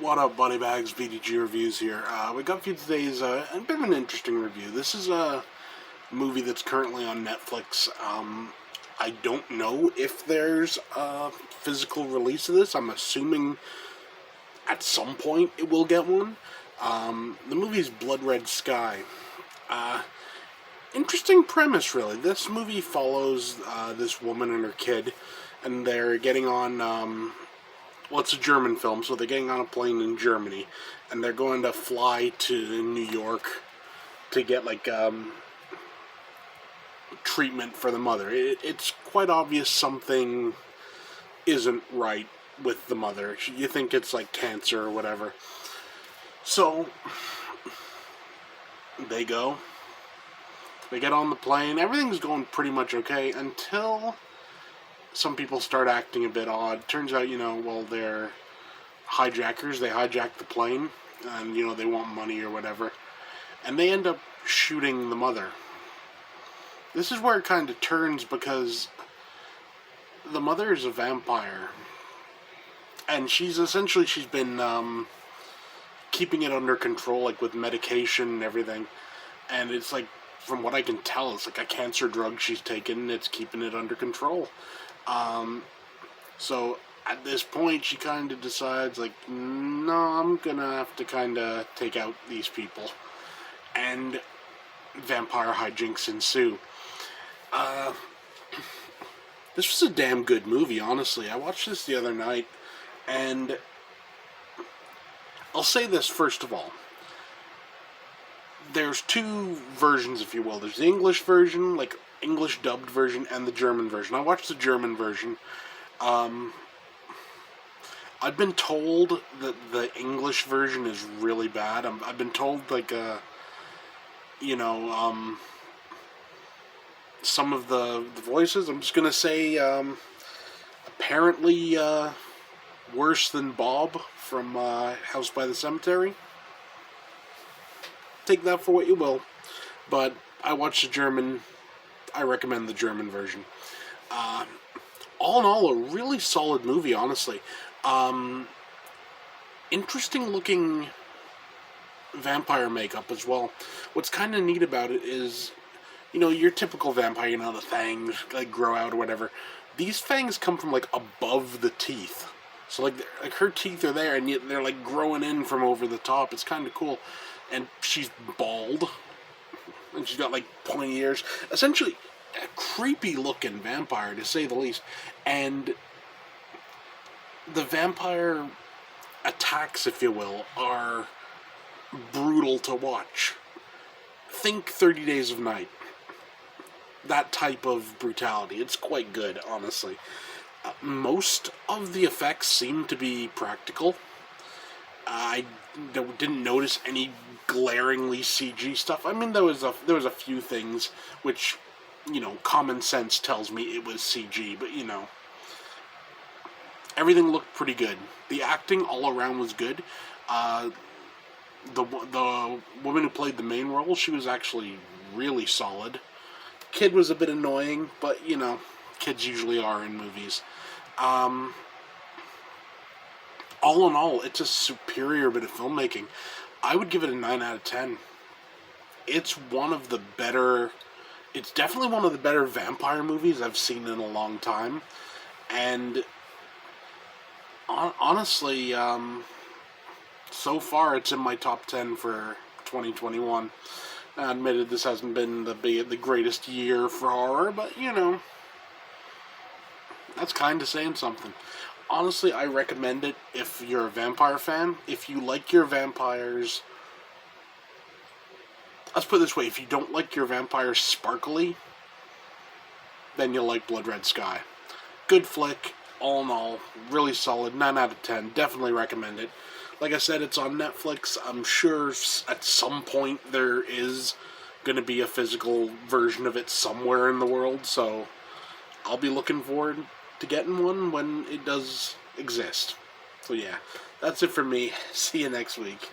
What up, Buddy Bags? BDG Reviews here. We got for you today's a bit of an interesting review. This is a movie that's currently on Netflix. I don't know if there's a physical release of this. I'm assuming at some point it will get one. The movie's Blood Red Sky. Interesting premise, really. This movie follows this woman and her kid, and they're getting on. Well, it's a German film, so they're getting on a plane in Germany, and they're going to fly to New York to get treatment for the mother. It's quite obvious something isn't right with the mother. You think it's like cancer or whatever. So they go. They get on the plane. Everything's going pretty much okay until some people start acting a bit odd. Turns out, they're hijackers. They hijack the plane, and, they want money or whatever. And they end up shooting the mother. This is where it kind of turns, because the mother is a vampire. And she's been keeping it under control, like with medication and everything. And it's like, from what I can tell, it's like a cancer drug she's taken. It's keeping it under control. So at this point, she kind of decides, like, no, I'm gonna have to kind of take out these people. And vampire hijinks ensue. This was a damn good movie, honestly. I watched this the other night, and I'll say this first of all. There's two versions, if you will. There's the English version, like English dubbed version, and the German version. I watched the German version. I've been told that the English version is really bad. I've been told, some of the voices, I'm just gonna say, apparently worse than Bob from House by the Cemetery. Take that for what you will. But I watched the German. I recommend the German version. All in all, a really solid movie, honestly. Interesting looking vampire makeup as well. What's kind of neat about it is, your typical vampire, the fangs grow out or whatever. These fangs come from above the teeth. So her teeth are there, and yet they're growing in from over the top. It's kind of cool. And she's bald, and she's got pointy ears. Essentially, a creepy looking vampire, to say the least. And the vampire attacks, if you will, are brutal to watch. Think 30 Days of Night. That type of brutality. It's quite good, honestly. Most of the effects seem to be practical. I didn't notice any glaringly CG stuff. I mean, there was a few things which, common sense tells me it was CG, but everything looked pretty good. The acting all around was good. The woman who played the main role, she was actually really solid. Kid was a bit annoying, but kids usually are in movies. All in all, it's a superior bit of filmmaking. I would give it a 9 out of 10. It's definitely one of the better vampire movies I've seen in a long time. And honestly, so far it's in my top 10 for 2021. I admitted this hasn't been the greatest year for horror, but that's kind of saying something. Honestly, I recommend it if you're a vampire fan. If you like your vampires... Let's put it this way. If you don't like your vampires sparkly, then you'll like Blood Red Sky. Good flick, all in all. Really solid. 9 out of 10. Definitely recommend it. Like I said, it's on Netflix. I'm sure at some point there is going to be a physical version of it somewhere in the world, so I'll be looking forward to getting one when it does exist. So yeah, that's it for me. See you next week.